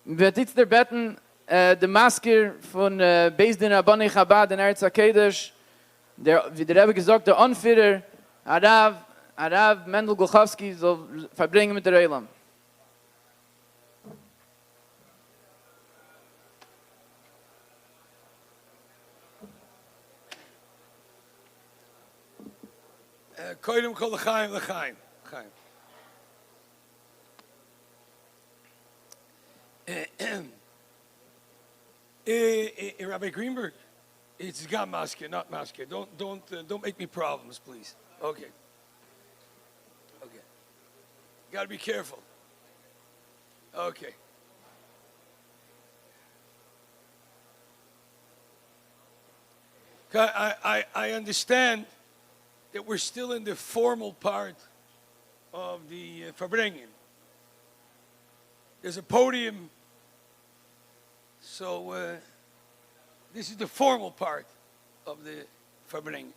wird jetzt der Betten der Masker von Beis-Din Rabbani Chabad in Eretz HaKodesh, wie der Rebbe gesagt, der Anführer, Arav Mendel Gluckowsky soll verbringen mit der Eilam. Koidem kol l'chaim l'chaim. Rabbi Greenberg, it's got masker, not masker. Don't make me problems, please. Okay. Got to be careful. Okay. I understand that we're still in the formal part of the Farbrengen. There's a podium, so this is the formal part of the Farbrengen.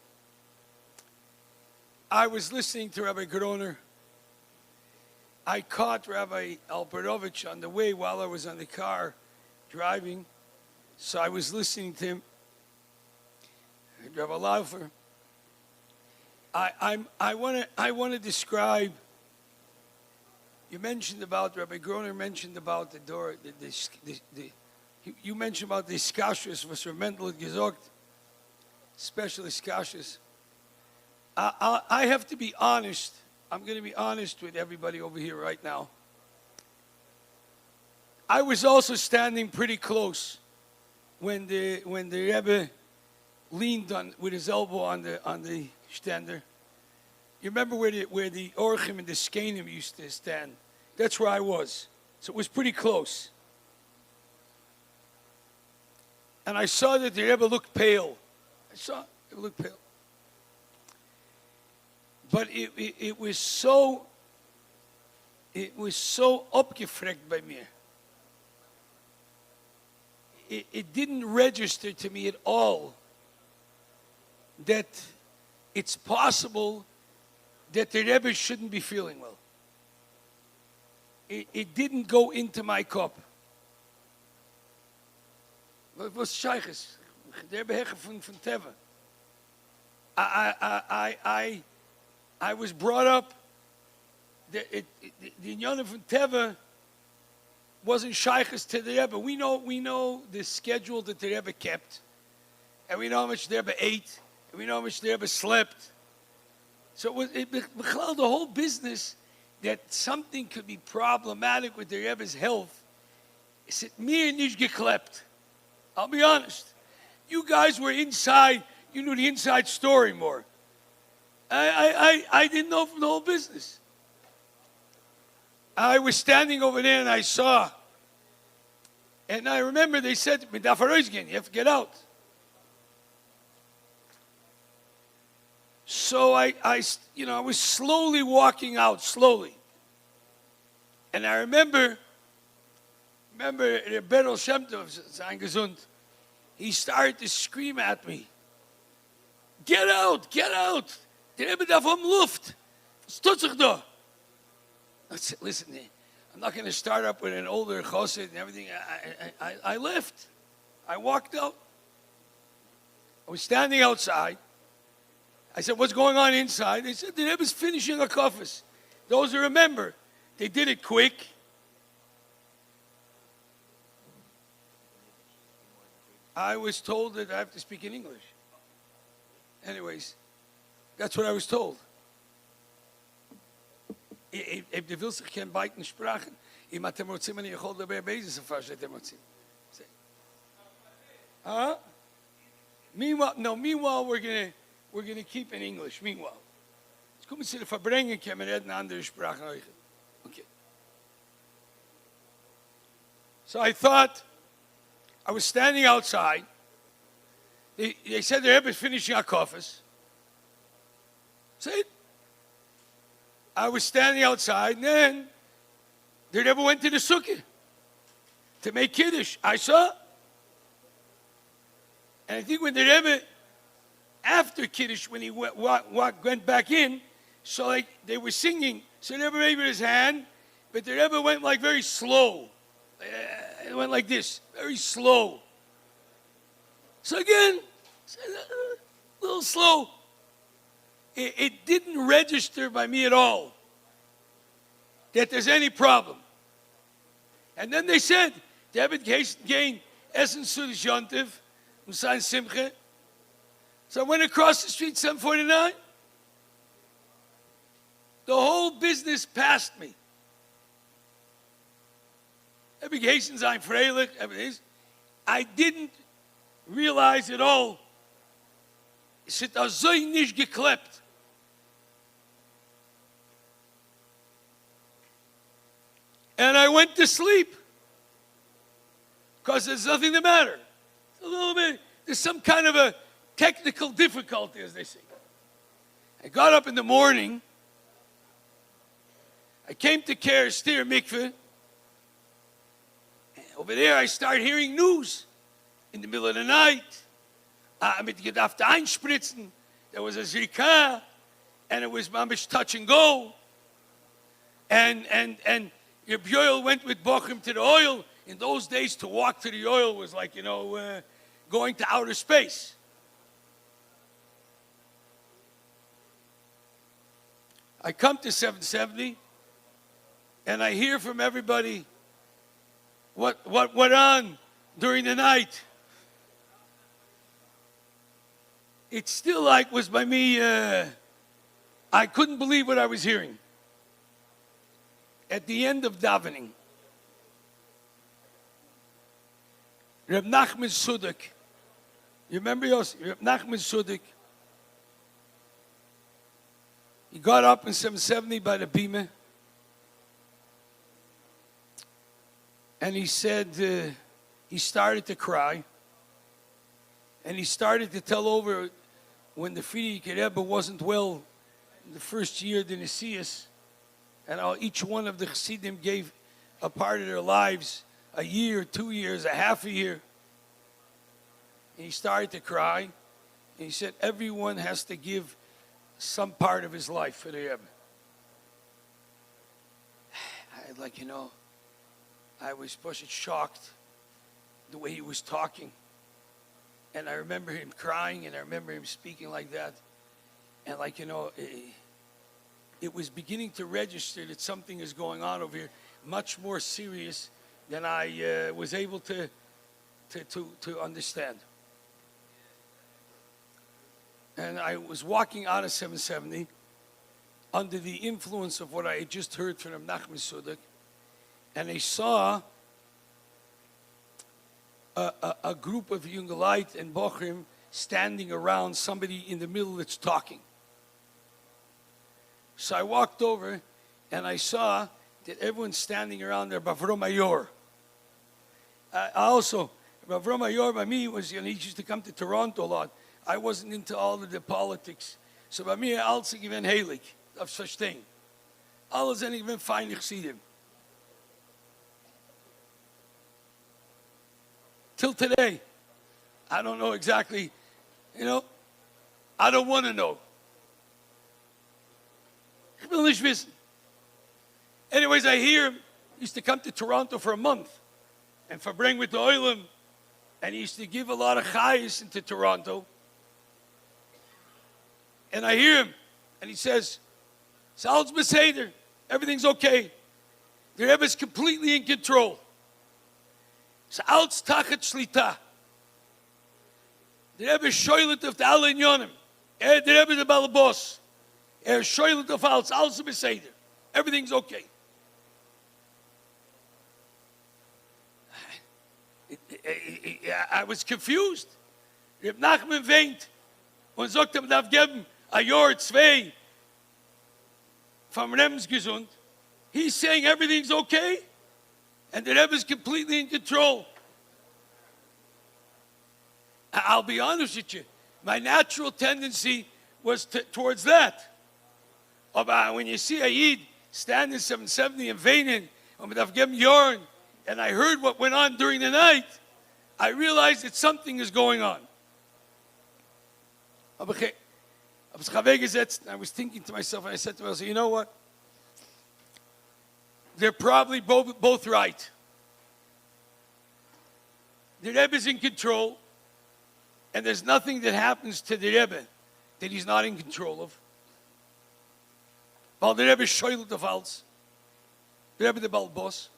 I was listening to Rabbi Groner. I caught Rabbi Alperovich on the way while I was on the car driving, so I was listening to him. Rabbi Laufer. I want to describe. You mentioned about Rabbi Groner mentioned about the door. You mentioned about the skashus was Mendel had gesagt, especially skashus. I have to be honest. I'm going to be honest with everybody over here right now. I was also standing pretty close when the Rebbe leaned with his elbow on the stender. You remember where the Orchim and the Skenim used to stand? That's where I was. So it was pretty close. And I saw that the Rebbe looked pale. It looked pale. But it was so abgefreckt by me. It didn't register to me at all that it's possible that the Rebbe shouldn't be feeling well. It didn't go into my cup. Wat was Sheiches? Der Rebbe Hecher von Teva. I was brought up that the Inyanim from Teva wasn't Sheiches to the Rebbe. We know the schedule that the Rebbe kept, and we know how much the Rebbe ate, and we know how much the Rebbe slept. So it was the whole business that something could be problematic with the Rebbe's health. It's mir nicht geklept. I'll be honest. You guys were inside. You knew the inside story more. I didn't know from the whole business. I was standing over there and I saw. And I remember they said to me, you have to get out. So I was slowly walking out, slowly. And I remember Berel Shem Tov, sein gesund, he started to scream at me, get out, get out. Der Rebbe darf Luft. Was tut sich da? I said, listen, I'm not going to start up with an older chassid and everything. I left. I walked out. I was standing outside. I said, what's going on inside? They said, the Rebbe's finishing a kofis. Those who remember, they did it quick. I was told that I have to speak in English. Anyways, that's what I was told. If the Wilsich can bite in Sprachen, im atem rotzim ani yachol daber beizes afash atem rotzim. Huh? Meanwhile, we're gonna keep in English. Meanwhile, it's kommen zu der Farbrengen, kann man reden andere Sprachen euch. Okay. So I thought, I was standing outside. They said the Rebbe is finishing our coffers. See? I was standing outside, and then the Rebbe went to the sukkah to make Kiddush. I saw. And I think when the Rebbe, after Kiddush, when he went back in, so like they were singing, so the Rebbe raised his hand, but the Rebbe went like very slow. it went like this, very slow. So again, a little slow. It didn't register by me at all that there's any problem. And then they said, David gain Essen Sudish Yontiv, Musain Simche. So I went across the street, 749. The whole business passed me. I didn't realize at all. Es hat so nicht geklappt. And I went to sleep. Because there's nothing the matter. A little bit, there's some kind of a technical difficulty, as they say. I got up in the morning. I came to Ker Stier Mikveh. Over there, I start hearing news in the middle of the night. Mit gedacht einspritzen. There was a zrika, and it was mamish touch and go. And your Ohel went with Bochum to the Ohel. In those days, to walk to the Ohel was like, going to outer space. I come to 770, and I hear from everybody what went on during the night. It still like was by me, I couldn't believe what I was hearing. At the end of davening, Reb Nachman Sudik, you remember Yossi? Reb Nachman Sudik, he got up in 770 by the Bima, and he said, he started to cry, and he started to tell over when the Frierdiker Rebbe wasn't well in the first year of the Nesius, and how each one of the Chassidim gave a part of their lives, a year, 2 years, a half a year. And he started to cry, and he said, everyone has to give some part of his life for the Rebbe. I was shocked the way he was talking. And I remember him crying, and I remember him speaking like that. And it was beginning to register that something is going on over here, much more serious than I was able to understand. And I was walking out of 770 under the influence of what I had just heard from Nachman Sudik, and I saw a group of Jungelite and Bochum standing around somebody in the middle that's talking. So I walked over, and I saw that everyone's standing around there, Bavro Mayor. Also, Bavro Mayor by me was, he used to come to Toronto a lot. I wasn't into all of the politics. So by me, I also given heilig, of such thing. Alles en ik ben feinig Chassidim. Till today, I don't know exactly, I don't want to know. Ich will nicht wissen. Anyways, I hear him. He used to come to Toronto for a month and Farbrengen with the Ohel, and he used to give a lot of chayes into Toronto. And I hear him, and he says, Sal's Beseder, everything's okay. The Rebbe is completely in control. Sal's tachat shlita. The Rebbe is shoylet of the alle inyonim. The Rebbe is the balabos. Shoylet of Sal's Beseder. Everything's okay. I was confused. Reb Nachman weint und sagt, man darf geben a Jahr, 2 vom Lebensgesund. He's saying everything's okay, and the Rebbe is completely in control. I'll be honest with you. My natural tendency was towards that. When you see a Yid standing 770 and weinen, und man darf geben Jahr, and I heard what went on during the night, I realized that something is going on. I was thinking to myself, and I said to myself, you know what? They're probably both right. the Rebbe is in control, and there's nothing that happens to the Rebbe that he's not in control of. Weil der Rebbe schäuelt auf alles. Der Rebbe der Balbos.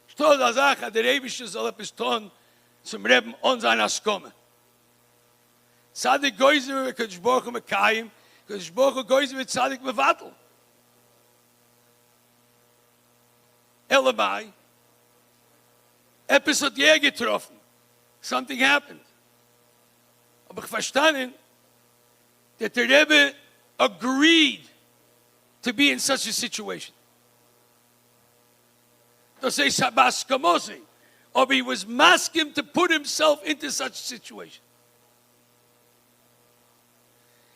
Steht da Sache, der Rebbe soll etwas tun zum Rebbe und sein Askome. Tzadik Goyzer, Kadosh Baruch Hu Mekayim, Kadosh Baruch Hu Goyzer wird Tzadik Mevatel. Elamai, etwas hat je getroffen. Something happened. Aber ich verstanden, that the Rebbe agreed to be in such a situation. To say Sabas Kamosi, or he was masking to put himself into such a situation.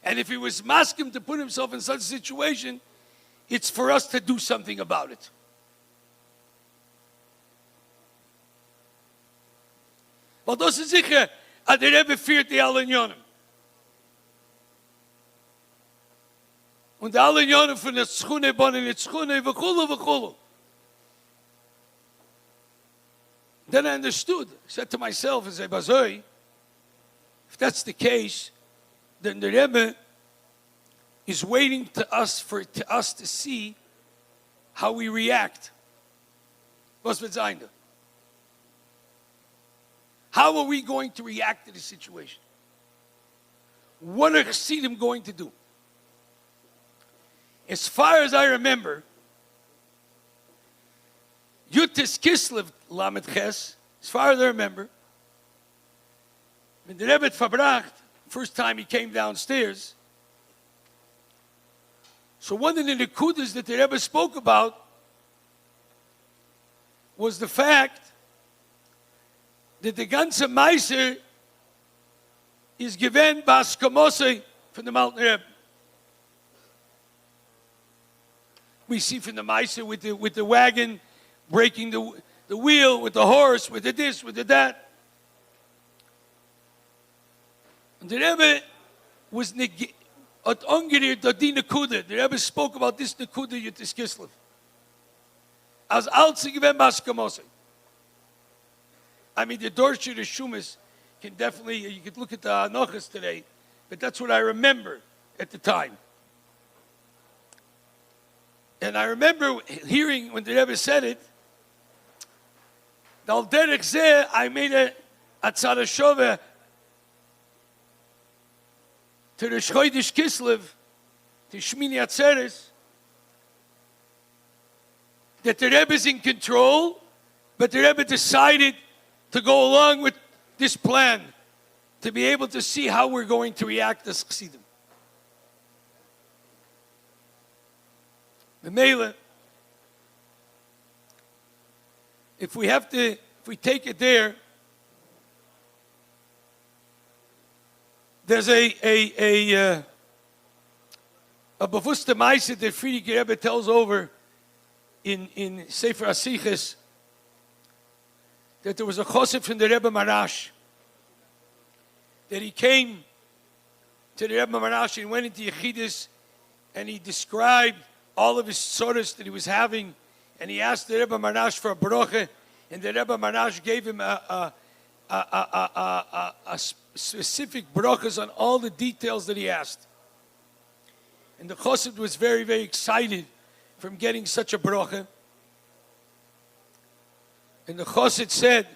And if he was masking to put himself in such a situation, it's for us to do something about it. Weil das ist sicher, dass der Rebbe führt die alle Unionen. Und alle Unionen von der Schune, Bonnen, der Schune, v'chulu. Then I understood. I said to myself, as I bazoi, if that's the case, then the Rebbe is waiting to us to see how we react. Was wird sein da? How are we going to react to the situation? What are Chassidim going to do? As far as I remember, Yutis Kislev Lamed Ches, as far as I remember, when the Rebbe verbracht, first time he came downstairs, so one of the nekudas that the Rebbe spoke about was the fact that the ganze Meiser is given bas Kamose from the Mountain Rebbe. We see from the Meiser with the wagon breaking the wheel, with the horse, with the this, with the that. And the Rebbe was at ongeriert dat die nekuda. The Rebbe spoke about this nekuda Yutis Kislev. As alzi given bas Kamose. I mean, the Dorsher, the Shumas, can definitely, you could look at the Anochas today, but that's what I remember at the time. And I remember hearing when the Rebbe said it, Al derech zeh, I made a Atzara Shove to Rosh Chodesh Kislev, to Shmini Atzeres, that the Rebbe is in control, but the Rebbe decided to go along with this plan, to be able to see how we're going to react as Chassidim. Mendel, if we take it there, there's a bewusste Meise that Friedrich Rebbe tells over in Sefer Asiches, that there was a chosed from the Rebbe Marash, that he came to the Rebbe Marash and went into Yechidus, and he described all of his tzoros that he was having, and he asked the Rebbe Marash for a broche, and the Rebbe Marash gave him a specific broches on all the details that he asked. And the chosed was very, very excited from getting such a broche. And the chosed said,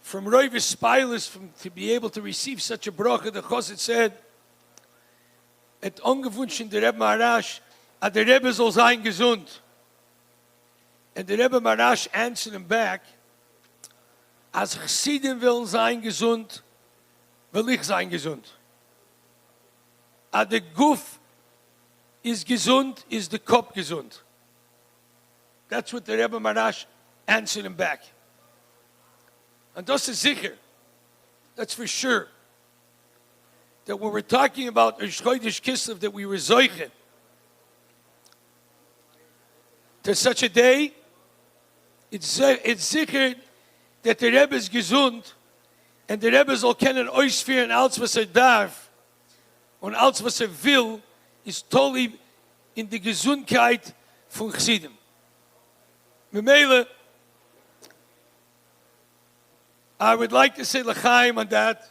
from Roivis Spilus, to be able to receive such a bracha, the chosed said, et ongewünscht der Rebbe Marash, at der Rebbe soll sein gesund. And the Rebbe Marash answered him back, as Chassidim will sein gesund, will ich sein gesund. At the Guf is gesund, is the Kopf gesund. That's what the Rebbe Marash answered him back. And das ist sicher, that's for sure, that when we're talking about Rosh Chodesh Kislev, that we were zoiche to such a day, it's sicher that the Rebbe is gesund, and the Rebbe soll kennen ausführen, alles was darf, und alles was will, ist totally in die Gesundheit von Chassidim. Mendel, I would like to say l'chaim on that.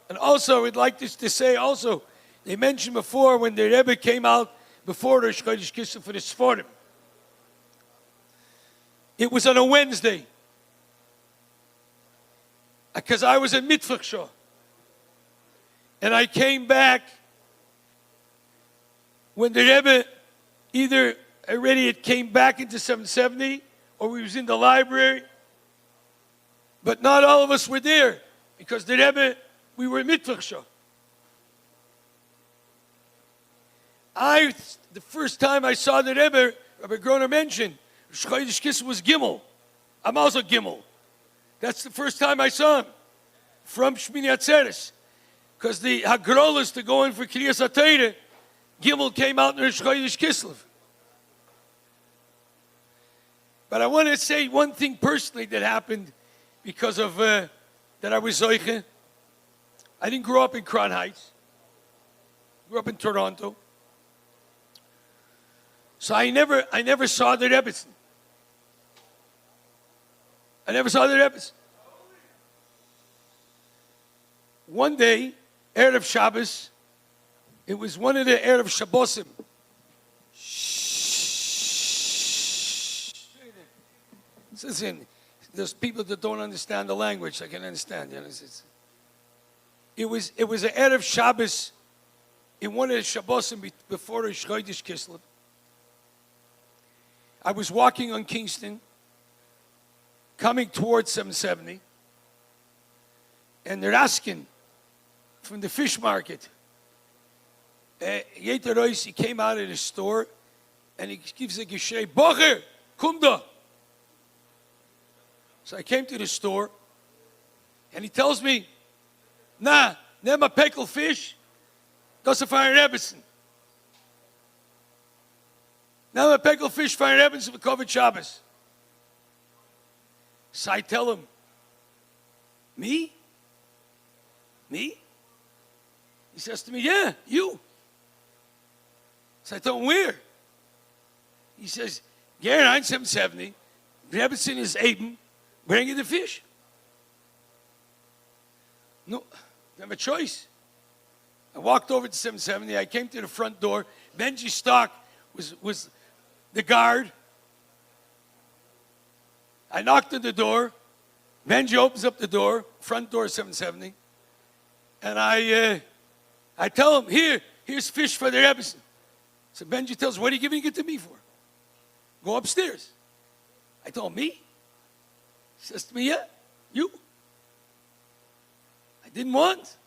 And also, I would like to say also, they mentioned before when the Rebbe came out before Rosh Chodesh Kislev for the Sforim. It was on a Wednesday. Because I was at Mitvach Shah. And I came back when the Rebbe either already it came back into 770 or we was in the library. But not all of us were there because the Rebbe, we were in Mitvach Shah. The first time I saw the Rebbe, Rabbi Groner mentioned, Rosh Chodesh Kislev was Gimel. I'm also Gimel. That's the first time I saw him from Shmini Atzeres. Because the Hagrolas to go in for Kriyas HaTorah, Gimel came out in Rosh Chodesh Kislev. But I want to say one thing personally that happened because of that I was Zoiche. I didn't grow up in Crown Heights. I grew up in Toronto. So I never saw the Rebbetzin. I never saw the Rebbetzin. One day, Erev Shabbos, it was one of the Erev Shabbosim. Listen, there's people that don't understand the language. I can understand. You know, it was an Erev Shabbos in one of the Shabbosim before Rosh Chodesh Kislev. I was walking on Kingston, coming towards 770, and they're asking from the fish market. Yeter Royce, he came out of the store, and he gives a geshrei, Bocher, komm da. So I came to the store, and he tells me, nah, never pickled fish, das ist für Rebbetzin. Now a pickled fish for Rebbetzin with covered Shabbos. So I tell him, me? Me? He says to me, yeah, you. So I tell him, where? He says, Garen 770, Rebbetzin is Aben, bring you the fish. No, I have a choice. I walked over to 770, I came to the front door, Benji Stock was the guard. I knocked on the door. Benji opens up the door, front door 770. And I tell him, here's fish for the Rebbetzin. So Benji tells me, what are you giving it to me for? Go upstairs. I told him, me? He says to me, yeah, you. I didn't want.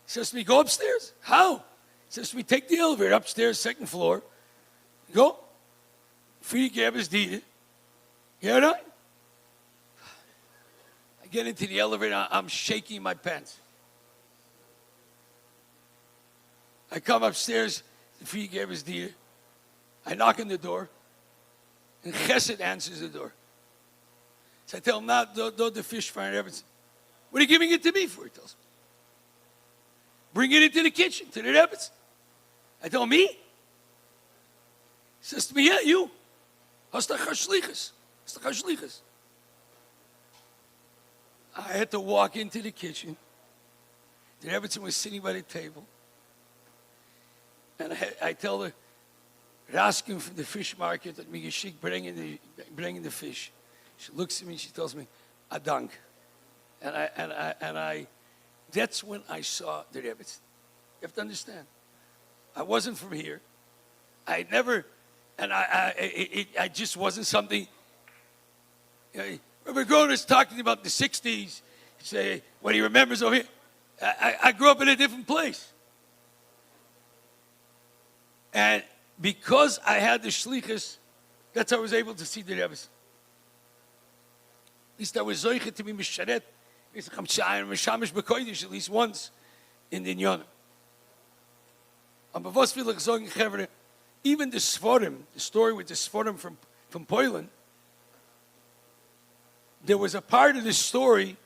He says to me, go upstairs. How? He says to me, take the elevator upstairs, second floor. Go. Free Gabbers did it. Hear that? I get into the elevator, I'm shaking my pants. I come upstairs, the Free Gabbers did it. I knock on the door, and Chesed answers the door. So I tell him, now, do the fish fry and everything. What are you giving it to me for? He tells me. Bring it into the kitchen, to the Rebbetzin. I tell him, me? He says to me, yeah, you. Hast du Chashlichus? Hast du Chashlichus? I had to walk into the kitchen. The Rebbetzin was sitting by the table. And I tell her, Raskin from the fish market that Migashik bringing the fish. She looks at me and she tells me, Adank. And I that's when I saw the Rebbetzin. You have to understand. I wasn't from here. I never, and I just wasn't something. Robert Groner is talking about the 60s. Say what he remembers over here. I grew up in a different place. And because I had the shlichus, that's how I was able to see the Rebbetzin. At least I was zoiche to be misharet, at least once in the Inyan. Even the Sforim, the story with the Sforim from Poland, there was a part of the story,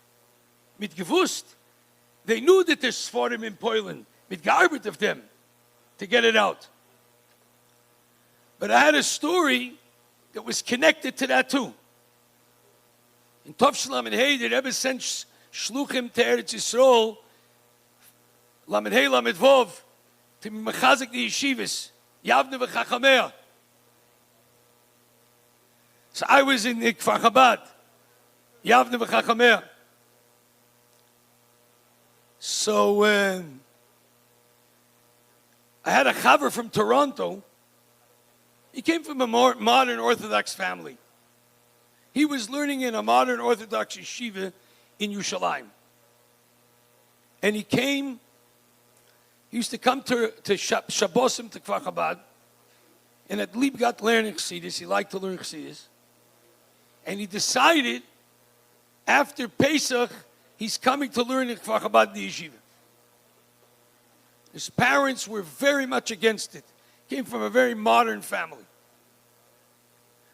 mit gewusst, they knew that there's Sforim in Poland, mit gearbeitet of them, to get it out. But I had a story that was connected to that too. In Tovshlam and Hey, the Rebbe sent Shluchim to Eretz Yisrael, Lamed Hey, Lamed Vov, to mechazik the yeshivas, Yavne v'chachamea. So I was in the Kfar Chabad, Yavne v'chachamea. So I had a chaver from Toronto. He came from a more modern Orthodox family. He was learning in a modern Orthodox yeshiva in Yerushalayim. And he used to come to Shabbosim to Kfar Chabad, and at Lieb got learning Chassidus. He liked to learn Chassidus. And he decided, after Pesach, he's coming to learn in Kfar Chabad the yeshiva. His parents were very much against it. Came from a very modern family.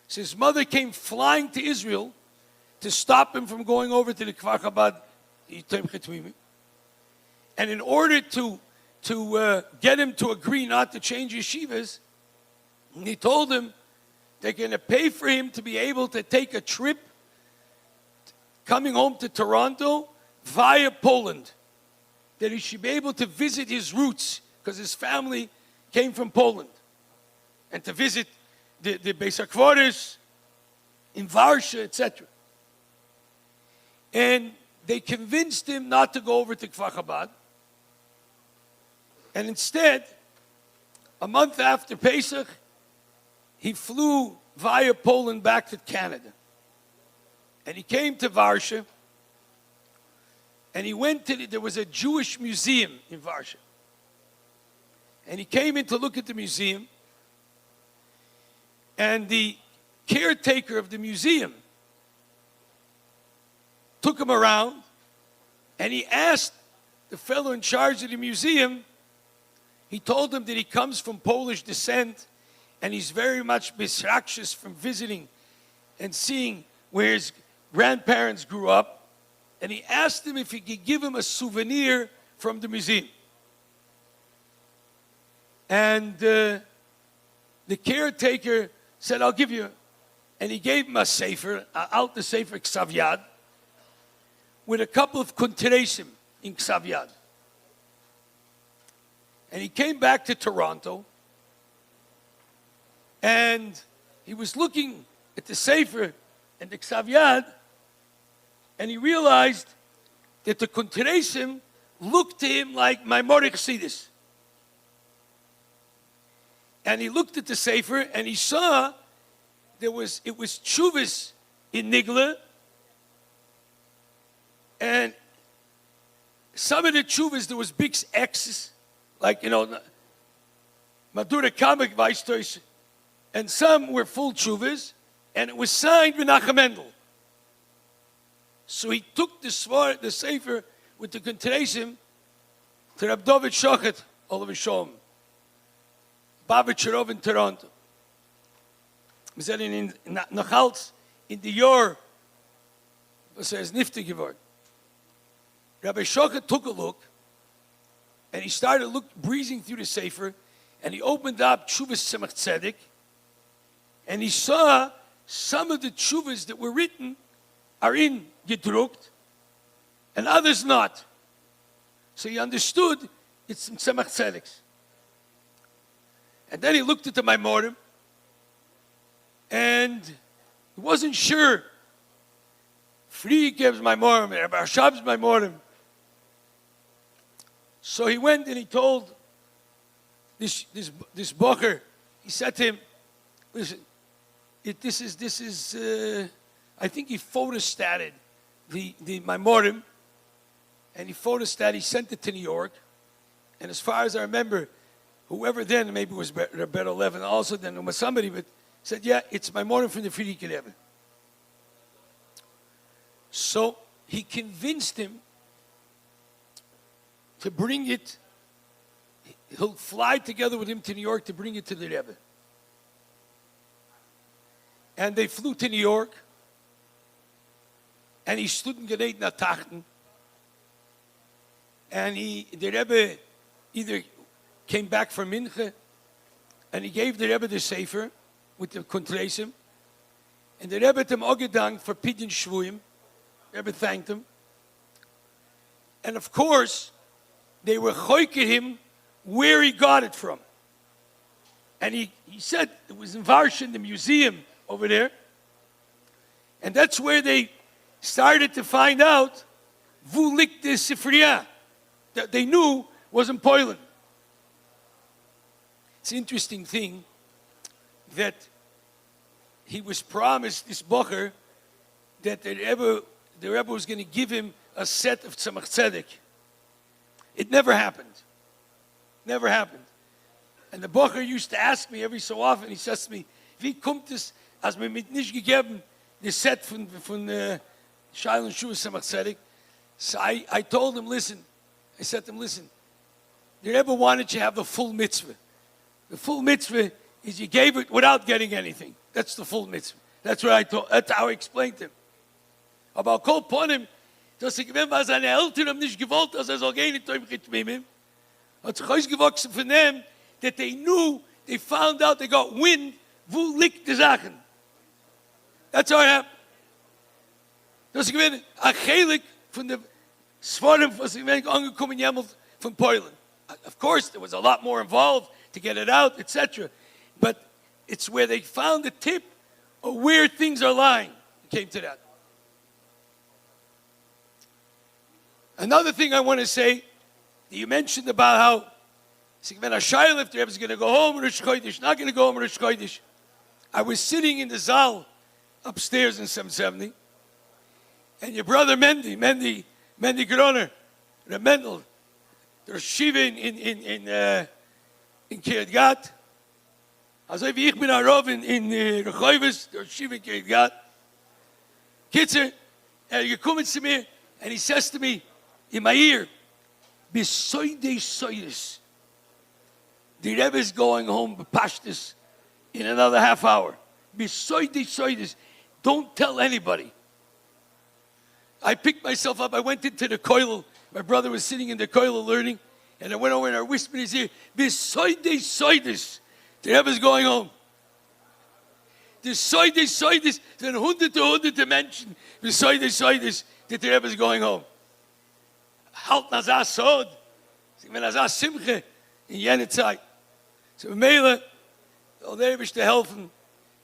So his mother came flying to Israel to stop him from going over to the Kfar Chabad. And in order to get him to agree not to change yeshivas, he told him they're going to pay for him to be able to take a trip coming home to Toronto via Poland, that he should be able to visit his roots, because his family came from Poland, and to visit the Beis HaKvoros in Varsha, etc. And they convinced him not to go over to Kfar Chabad, and instead, a month after Pesach, he flew via Poland back to Canada. And he came to Varsha, and he went to, there was a Jewish museum in Varsha. And he came in to look at the museum, and the caretaker of the museum took him around, and he asked the fellow in charge of the museum, he told him that he comes from Polish descent, and he's very much misrakshus from visiting and seeing where his grandparents grew up. And he asked him if he could give him a souvenir from the museum. And the caretaker said, I'll give you. And he gave him a sefer, out the sefer Ksav Yad, with a couple of konteresim in Ksav Yad. And he came back to Toronto, and he was looking at the sefer and the Ksav Yad, and he realized that the konteresim looked to him like Maimonic Chassidus. And he looked at the sefer, and he saw it was tshuvas in Nigla, and some of the tshuvas there was big X's, like, Madura Kamek Weistois, and some were full tshuvas, and it was signed Menachem Mendel. So he took the sefer with the konteresim to Rab David Shochet, Olav Shalom, Babich in Toronto. We said in Nachaltz, in the year, was er nifte geworden. Rabbi Shochet took a look, and he started breezing through the sefer, and he opened up Tshuvas Tzemach Tzedek, and he saw some of the tshuvas that were written are in gedruckt, and others not. So he understood it's in Tzemach Tzedek's. And then he looked at the Maimorim, and he wasn't sure. Friedrich's Maimorim, Rabbi Hashab's Maimorim. So he went and he told this bocher, he said to him, listen, this is I think he photostated the Maimorim, and he sent it to New York, and as far as I remember, whoever then, maybe it was Rebbe Levin, also then it was somebody, but said, yeah, it's Maimorim from the Friedrich Rebbe. So he convinced him to bring it. He'll fly together with him to New York to bring it to the Rebbe. And they flew to New York, and he stood in Genei Natachten, and the Rebbe either came back from Mincha, and he gave the Rebbe the sefer with the konteresim, and the Rebbe had him ogedankt for Pidyon Shvuyim, The Rebbe thanked him. And of course, they were choiking him where he got it from. And he said it was in Varsha, the museum over there. And that's where they started to find out wo liegt the Sifriya that they knew was in Poland. It's an interesting thing that he was promised, this Bocher, that the Rebbe was going to give him a set of Tzemach Tzedek. It never happened. Never happened. And the Bocher used to ask me every so often, he says to me, wie kommt es, als mir mit nicht gegeben, the set von Shail and Shua Tzemach Tzedek? So I told him, listen, I said to him, listen, the Rebbe wanted you to have the full mitzvah. The full mitzvah is you gave it without getting anything. That's the full mitzvah. That's how I explained to him. Aber kol ponim, dass gewinnt, weil seine Eltern haben nicht gewollt, dass soll gehen in Teumchit mit ihm, hat sich ausgewachsen von dem, that they knew, they found out, they got wind, wo liegt die Sachen. That's how it happened. Das gewinnt, a chelik von der Svarim, was gewinnt angekommen jemals from Poland. Of course, there was a lot more involved to get it out, etc. But it's where they found the tip of where things are lying. It came to that. Another thing I want to say, you mentioned about how when a Shail, if the Rebbe is going to go home Rosh Chodesh, not going to go home Rosh Chodesh. I was sitting in the Zal upstairs in 770, and your brother Mendel Groner, the Mendel, there's Shiva in Kiryat Gat. Also wie ich bin Arov in Rechoivis, there's Shiva in Kiryat Gat. Kitzer, gekommen zu mir, and he says to me in my ear, Besoide Soides. The Rebbe is going home Pashtus in another half hour. Besoide Soides. Don't tell anybody. I picked myself up. I went into the koilel. My brother was sitting in the koilel learning, and I went over and I whispered in his ear, Besoide Soides. The Rebbe is going home. The Soides, then 100 to 100 dimension. Besoide, that the Rebbe is going home. Halt nazar sod. When nazar simche in jene Zeit. So Mele, soll der Rebbe zu helfen,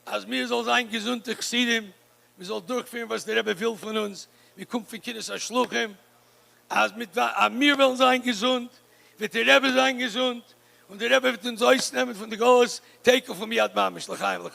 als mir soll sein gesunde Chsidim, wir soll durchführen, was der Rebbe will von uns. Wir kommen für Kindes Ashluchim, als mir will sein gesund, wird der Rebbe sein gesund, und der Rebbe wird uns ausnehmen von der Golos, take of from Yad Mamish, L'chaim.